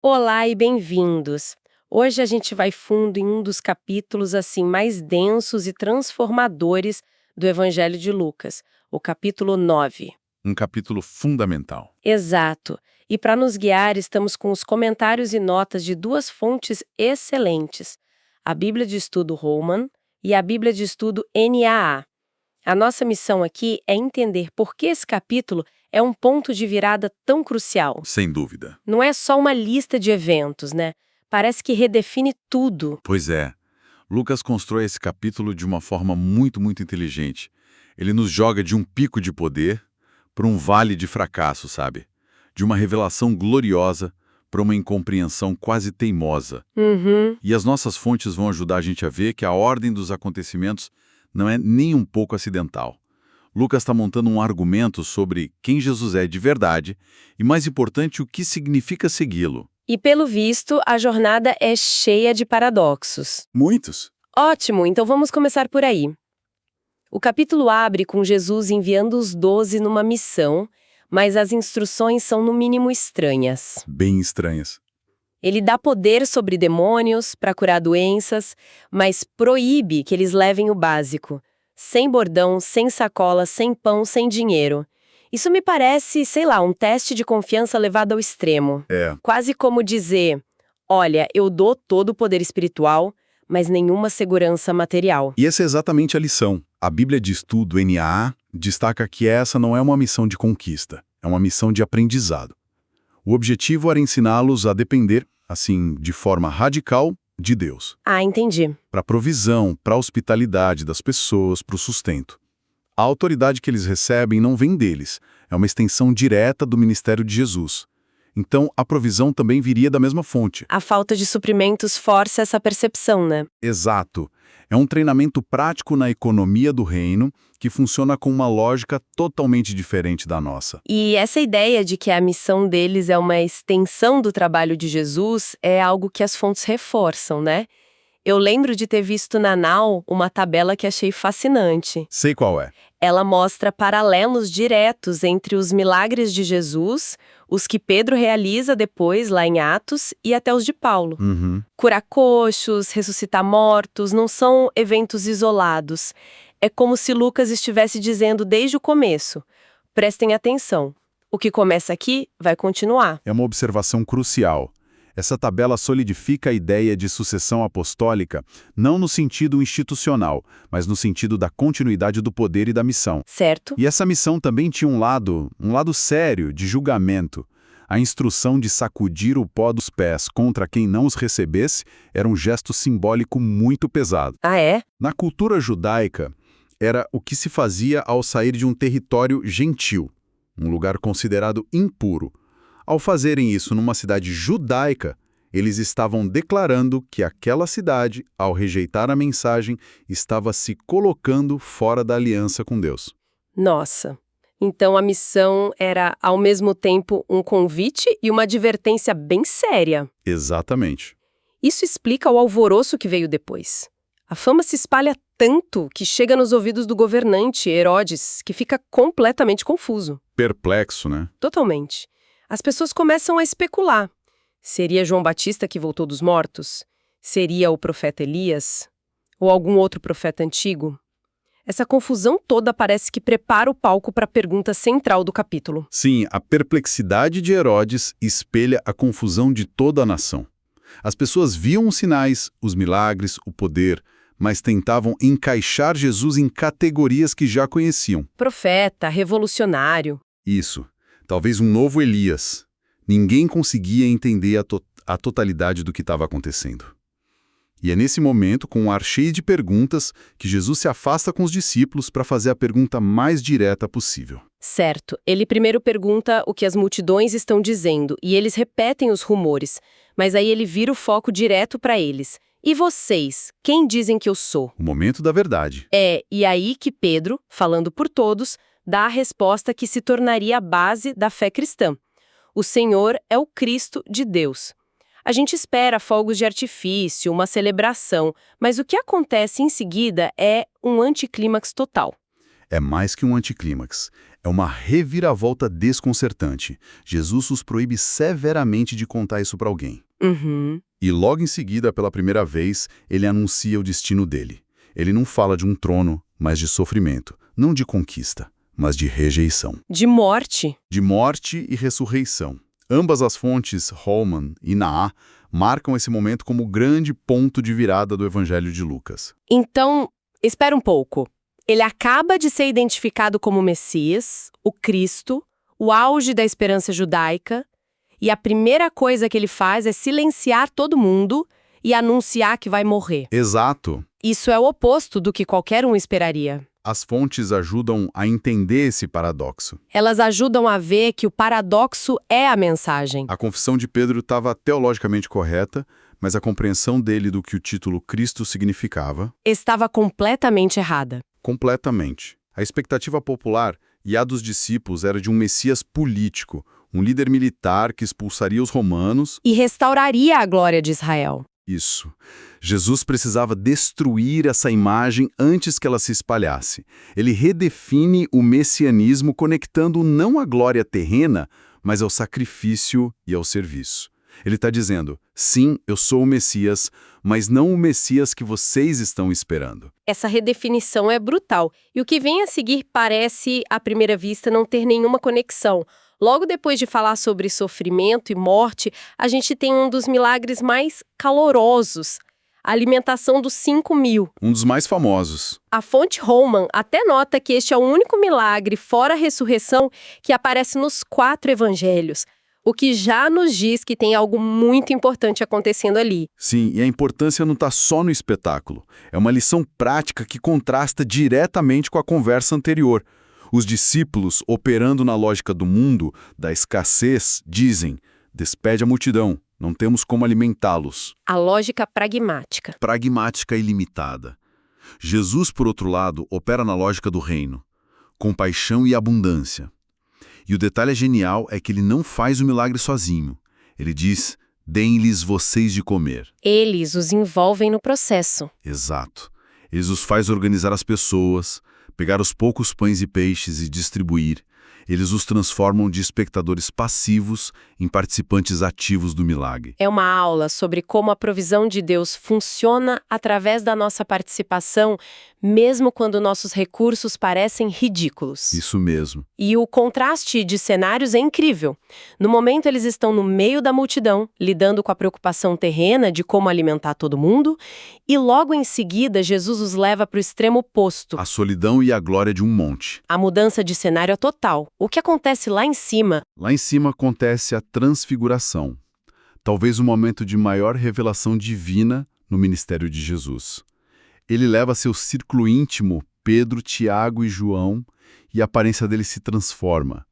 Olá e bem-vindos! Hoje a gente vai fundo em um dos capítulos assim mais densos e transformadores do Evangelho de Lucas, o capítulo 9. Um capítulo fundamental. Exato. E para nos guiar, estamos com os comentários e notas de duas fontes excelentes, a Bíblia de Estudo Holman e a Bíblia de Estudo NAA. A nossa missão aqui é entender por que esse capítulo é um ponto de virada tão crucial. Sem dúvida. Não é só uma lista de eventos, né? Parece que redefine tudo. Pois é. Lucas constrói esse capítulo de uma forma muito inteligente. Ele nos joga de um pico de poder para um vale de fracasso, sabe? De uma revelação gloriosa para uma incompreensão quase teimosa. E as nossas fontes vão ajudar a gente a ver que a ordem dos acontecimentos não é nem um pouco acidental. Lucas está montando um argumento sobre quem Jesus é de verdade e, mais importante, o que significa segui-lo. E pelo visto, a jornada é cheia de paradoxos. Muitos. Ótimo, então vamos começar por aí. O capítulo abre com Jesus enviando os 12 numa missão, mas as instruções são no mínimo estranhas. Bem estranhas. Ele dá poder sobre demônios para curar doenças, mas proíbe que eles levem o básico. Sem bordão, sem sacola, sem pão, sem dinheiro. Isso me parece, sei lá, um teste de confiança levado ao extremo. É. Quase como dizer, olha, eu dou todo o poder espiritual, mas nenhuma segurança material. E essa é exatamente a lição. A Bíblia de Estudo NAA destaca que essa não é uma missão de conquista, é uma missão de aprendizado. O objetivo era ensiná-los a depender, assim, de forma radical, de Deus. Ah, entendi. Para a provisão, para a hospitalidade das pessoas, para o sustento. A autoridade que eles recebem não vem deles, é uma extensão direta do ministério de Jesus. Então, a provisão também viria da mesma fonte. A falta de suprimentos força essa percepção, né? Exato. É um treinamento prático na economia do reino que funciona com uma lógica totalmente diferente da nossa. E essa ideia de que a missão deles é uma extensão do trabalho de Jesus é algo que as fontes reforçam, né? Eu lembro de ter visto na Now uma tabela que achei fascinante. Sei qual é. Ela mostra paralelos diretos entre os milagres de Jesus, os que Pedro realiza depois lá em Atos e até os de Paulo. Curar coxos, ressuscitar mortos, não são eventos isolados. É como se Lucas estivesse dizendo desde o começo: prestem atenção, o que começa aqui vai continuar. É uma observação crucial. Essa tabela solidifica a ideia de sucessão apostólica, não no sentido institucional, mas no sentido da continuidade do poder e da missão. Certo? E essa missão também tinha um lado sério, de julgamento. A instrução de sacudir o pó dos pés contra quem não os recebesse era um gesto simbólico muito pesado. Ah, é? Na cultura judaica, era o que se fazia ao sair de um território gentil, um lugar considerado impuro. Ao fazerem isso numa cidade judaica, eles estavam declarando que aquela cidade, ao rejeitar a mensagem, estava se colocando fora da aliança com Deus. Nossa. Então a missão era, ao mesmo tempo, um convite e uma advertência bem séria. Exatamente. Isso explica o alvoroço que veio depois. A fama se espalha tanto que chega nos ouvidos do governante, Herodes, que fica completamente confuso. Perplexo, né? Totalmente. As pessoas começam a especular. Seria João Batista que voltou dos mortos? Seria o profeta Elias? Ou algum outro profeta antigo? Essa confusão toda parece que prepara o palco para a pergunta central do capítulo. Sim, a perplexidade de Herodes espelha a confusão de toda a nação. As pessoas viam os sinais, os milagres, o poder, mas tentavam encaixar Jesus em categorias que já conheciam. Profeta, revolucionário. Isso. Talvez um novo Elias. Ninguém conseguia entender a totalidade do que estava acontecendo. E é nesse momento, com um ar cheio de perguntas, que Jesus se afasta com os discípulos para fazer a pergunta mais direta possível. Certo. Ele primeiro pergunta o que as multidões estão dizendo, e eles repetem os rumores, mas aí ele vira o foco direto para eles. E vocês, quem dizem que eu sou? O momento da verdade. E aí que Pedro, falando por todos, dá a resposta que se tornaria a base da fé cristã. O Senhor é o Cristo de Deus. A gente espera fogos de artifício, uma celebração, mas o que acontece em seguida é um anticlímax total. É mais que um anticlímax. É uma reviravolta desconcertante. Jesus os proíbe severamente de contar isso para alguém. Uhum. E logo em seguida, pela primeira vez, ele anuncia o destino dele. Ele não fala de um trono, mas de sofrimento. Não de conquista, mas de rejeição. De morte. De morte e ressurreição. Ambas as fontes, Holman e Naá, marcam esse momento como o grande ponto de virada do Evangelho de Lucas. Então, espera um pouco. Ele acaba de ser identificado como Messias, o Cristo, o auge da esperança judaica, e a primeira coisa que ele faz é silenciar todo mundo e anunciar que vai morrer. Exato. Isso é o oposto do que qualquer um esperaria. As fontes ajudam a entender esse paradoxo. Elas ajudam a ver que o paradoxo é a mensagem. A confissão de Pedro estava teologicamente correta, mas a compreensão dele do que o título Cristo significava... Estava completamente errada. Completamente. A expectativa popular e a dos discípulos era de um Messias político, um líder militar que expulsaria os romanos... E restauraria a glória de Israel. Isso. Jesus precisava destruir essa imagem antes que ela se espalhasse. Ele redefine o messianismo conectando não à glória terrena, mas ao sacrifício e ao serviço. Ele está dizendo, sim, eu sou o Messias, mas não o Messias que vocês estão esperando. Essa redefinição é brutal. E o que vem a seguir parece, à primeira vista, não ter nenhuma conexão. Logo depois de falar sobre sofrimento e morte, a gente tem um dos milagres mais calorosos, a alimentação dos 5.000. Um dos mais famosos. A fonte Holman até nota que este é o único milagre, fora a ressurreição, que aparece nos 4 evangelhos, o que já nos diz que tem algo muito importante acontecendo ali. Sim, e a importância não está só no espetáculo. É uma lição prática que contrasta diretamente com a conversa anterior. Os discípulos, operando na lógica do mundo, da escassez, dizem, despede a multidão, não temos como alimentá-los. A lógica pragmática. Pragmática e limitada. Jesus, por outro lado, opera na lógica do reino, compaixão e abundância. E o detalhe genial é que ele não faz o milagre sozinho. Ele diz, deem-lhes vocês de comer. Eles os envolvem no processo. Exato. Eles os faz organizar as pessoas, pegar os poucos pães e peixes e distribuir. Eles os transformam de espectadores passivos em participantes ativos do milagre. É uma aula sobre como a provisão de Deus funciona através da nossa participação, mesmo quando nossos recursos parecem ridículos. Isso mesmo. E o contraste de cenários é incrível. No momento, eles estão no meio da multidão, lidando com a preocupação terrena de como alimentar todo mundo, e logo em seguida, Jesus os leva para o extremo oposto. A solidão e a glória de um monte. A mudança de cenário é total. O que acontece lá em cima? Lá em cima acontece a transfiguração. Talvez o momento de maior revelação divina no ministério de Jesus. Ele leva seu círculo íntimo, Pedro, Tiago e João, e a aparência dele se transforma.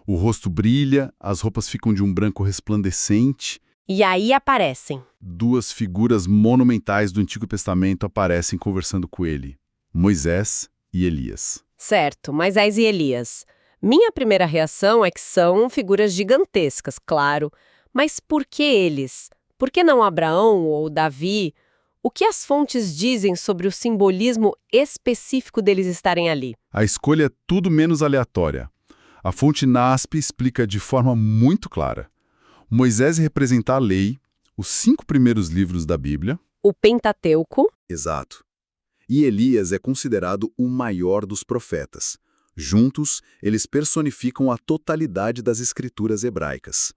O rosto brilha, as roupas ficam de um branco resplandecente. E aí aparecem 2 figuras monumentais do Antigo Testamento aparecem conversando com ele, Moisés e Elias. Certo, Moisés e Elias. Minha primeira reação é que são figuras gigantescas, claro. Mas por que eles? Por que não Abraão ou Davi? O que as fontes dizem sobre o simbolismo específico deles estarem ali? A escolha é tudo menos aleatória. A fonte NASP explica de forma muito clara. Moisés representa a lei, os 5 primeiros livros da Bíblia. O Pentateuco. Exato. E Elias é considerado o maior dos profetas. Juntos, eles personificam a totalidade das escrituras hebraicas.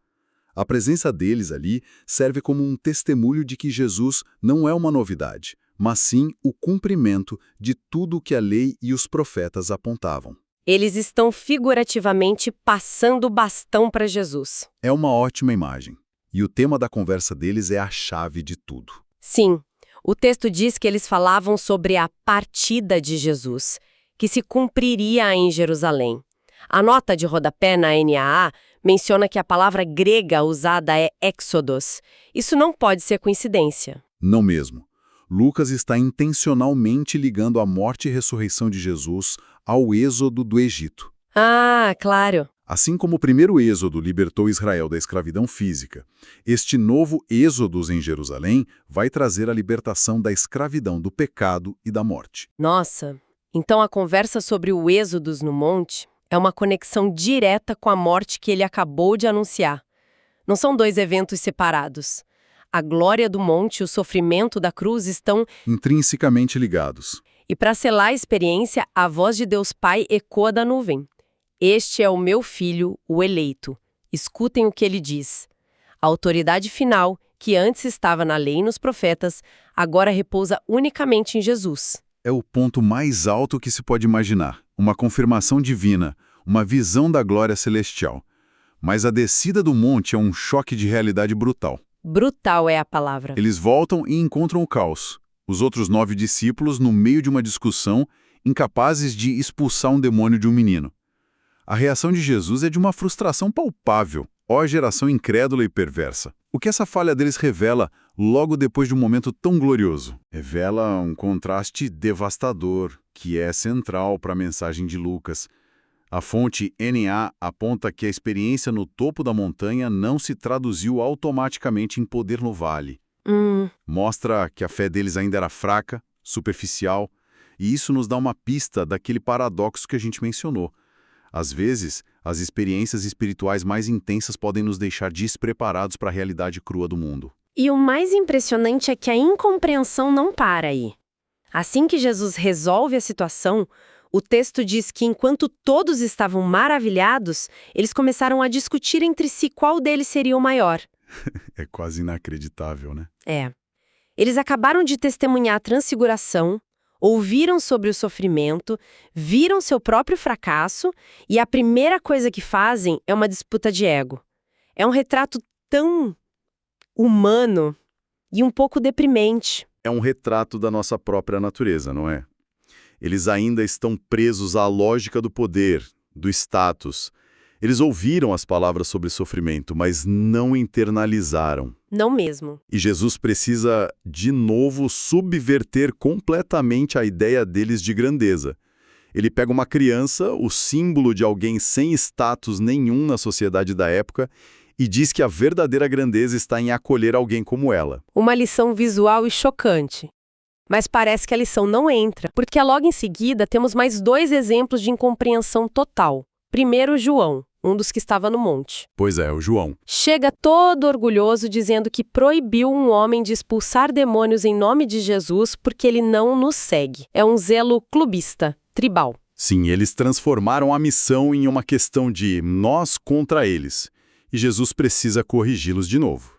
A presença deles ali serve como um testemunho de que Jesus não é uma novidade, mas sim o cumprimento de tudo o que a lei e os profetas apontavam. Eles estão figurativamente passando o bastão para Jesus. É uma ótima imagem. E o tema da conversa deles é a chave de tudo. Sim, o texto diz que eles falavam sobre a partida de Jesus, que se cumpriria em Jerusalém. A nota de rodapé na NAA menciona que a palavra grega usada é exodos. Isso não pode ser coincidência. Não mesmo. Lucas está intencionalmente ligando a morte e ressurreição de Jesus ao êxodo do Egito. Ah, claro. Assim como o primeiro êxodo libertou Israel da escravidão física, este novo êxodo em Jerusalém vai trazer a libertação da escravidão do pecado e da morte. Nossa, então a conversa sobre o êxodo no monte É uma conexão direta com a morte que ele acabou de anunciar. Não são dois eventos separados. A glória do monte e o sofrimento da cruz estão intrinsecamente ligados. E para selar a experiência, a voz de Deus Pai ecoa da nuvem. Este é o meu filho, o eleito. Escutem o que ele diz. A autoridade final, que antes estava na lei e nos profetas, agora repousa unicamente em Jesus. É o ponto mais alto que se pode imaginar. Uma confirmação divina, uma visão da glória celestial. Mas a descida do monte é um choque de realidade brutal. Brutal é a palavra. Eles voltam e encontram o caos. Os outros 9 discípulos, no meio de uma discussão, incapazes de expulsar um demônio de um menino. A reação de Jesus é de uma frustração palpável. Ó geração incrédula e perversa. O que essa falha deles revela logo depois de um momento tão glorioso? Revela um contraste devastador, que é central para a mensagem de Lucas. A fonte NA aponta que a experiência no topo da montanha não se traduziu automaticamente em poder no vale. Mostra que a fé deles ainda era fraca, superficial, e isso nos dá uma pista daquele paradoxo que a gente mencionou. Às vezes, as experiências espirituais mais intensas podem nos deixar despreparados para a realidade crua do mundo. E o mais impressionante é que a incompreensão não para aí. Assim que Jesus resolve a situação, o texto diz que enquanto todos estavam maravilhados, eles começaram a discutir entre si qual deles seria o maior. É quase inacreditável, né? É. Eles acabaram de testemunhar a transfiguração, ouviram sobre o sofrimento, viram seu próprio fracasso e a primeira coisa que fazem é uma disputa de ego. É um retrato tão humano e um pouco deprimente. É um retrato da nossa própria natureza, não é? Eles ainda estão presos à lógica do poder, do status. Eles ouviram as palavras sobre sofrimento, mas não internalizaram. Não mesmo. E Jesus precisa, de novo, subverter completamente a ideia deles de grandeza. Ele pega uma criança, o símbolo de alguém sem status nenhum na sociedade da época, e diz que a verdadeira grandeza está em acolher alguém como ela. Uma lição visual e chocante. Mas parece que a lição não entra, porque logo em seguida temos mais 2 exemplos de incompreensão total. Primeiro, João, um dos que estava no monte. Pois é, o João. Chega todo orgulhoso dizendo que proibiu um homem de expulsar demônios em nome de Jesus porque ele não nos segue. É um zelo clubista, tribal. Sim, eles transformaram a missão em uma questão de nós contra eles. E Jesus precisa corrigi-los de novo.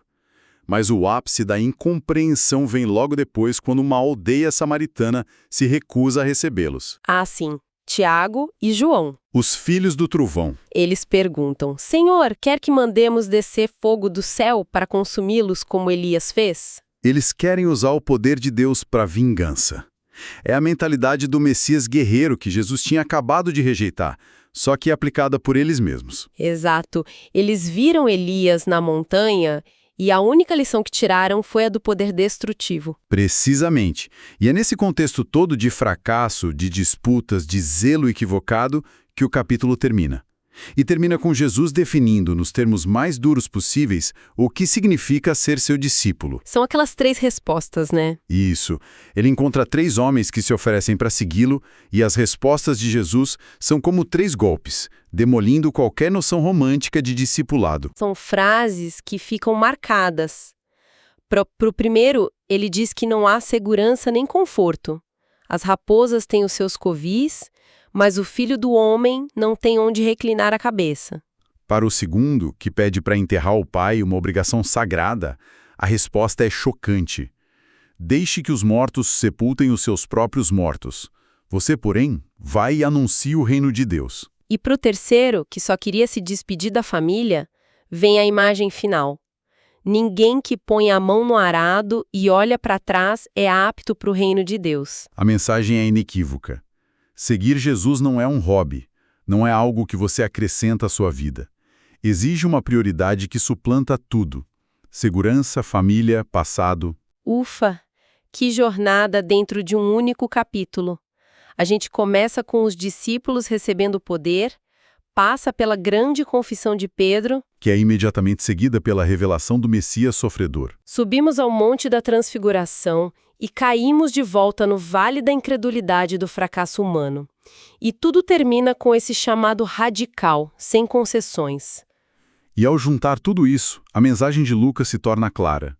Mas o ápice da incompreensão vem logo depois, quando uma aldeia samaritana se recusa a recebê-los. Ah, sim. Tiago e João. Os filhos do trovão. Eles perguntam: Senhor, quer que mandemos descer fogo do céu para consumi-los como Elias fez? Eles querem usar o poder de Deus para vingança. É a mentalidade do Messias guerreiro que Jesus tinha acabado de rejeitar, só que aplicada por eles mesmos. Exato. Eles viram Elias na montanha e a única lição que tiraram foi a do poder destrutivo. Precisamente. E é nesse contexto todo de fracasso, de disputas, de zelo equivocado, que o capítulo termina. E termina com Jesus definindo, nos termos mais duros possíveis, o que significa ser seu discípulo. São aquelas 3 respostas, né? Isso. Ele encontra 3 homens que se oferecem para segui-lo, e as respostas de Jesus são como 3 golpes, demolindo qualquer noção romântica de discipulado. São frases que ficam marcadas. Pro primeiro, ele diz que não há segurança nem conforto. As raposas têm os seus covis, mas o filho do homem não tem onde reclinar a cabeça. Para o segundo, que pede para enterrar o pai, uma obrigação sagrada, a resposta é chocante. Deixe que os mortos sepultem os seus próprios mortos. Você, porém, vai e anuncie o reino de Deus. E para o terceiro, que só queria se despedir da família, vem a imagem final. Ninguém que põe a mão no arado e olha para trás é apto para o reino de Deus. A mensagem é inequívoca. Seguir Jesus não é um hobby, não é algo que você acrescenta à sua vida. Exige uma prioridade que suplanta tudo. Segurança, família, passado. Ufa! Que jornada dentro de um único capítulo. A gente começa com os discípulos recebendo o poder, passa pela grande confissão de Pedro, que é imediatamente seguida pela revelação do Messias sofredor. Subimos ao Monte da Transfiguração e caímos de volta no Vale da Incredulidade do fracasso humano. E tudo termina com esse chamado radical, sem concessões. E ao juntar tudo isso, a mensagem de Lucas se torna clara.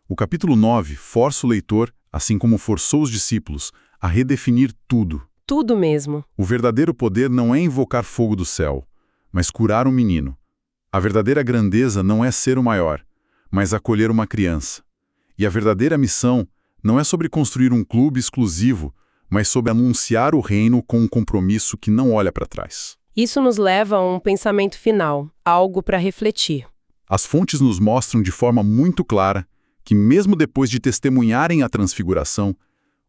O capítulo 9 força o leitor, assim como forçou os discípulos, a redefinir tudo. Tudo mesmo. O verdadeiro poder não é invocar fogo do céu, mas curar um menino. A verdadeira grandeza não é ser o maior, mas acolher uma criança. E a verdadeira missão não é sobre construir um clube exclusivo, mas sobre anunciar o reino com um compromisso que não olha para trás. Isso nos leva a um pensamento final, algo para refletir. As fontes nos mostram de forma muito clara que, mesmo depois de testemunharem a transfiguração,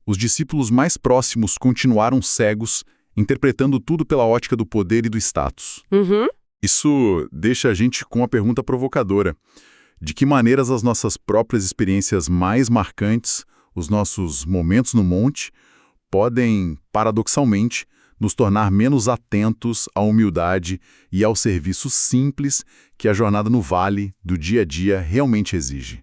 os discípulos mais próximos continuaram cegos, interpretando tudo pela ótica do poder e do status. Isso deixa a gente com uma pergunta provocadora. De que maneiras as nossas próprias experiências mais marcantes, os nossos momentos no monte, podem, paradoxalmente, nos tornar menos atentos à humildade e ao serviço simples que a jornada no vale do dia a dia realmente exige?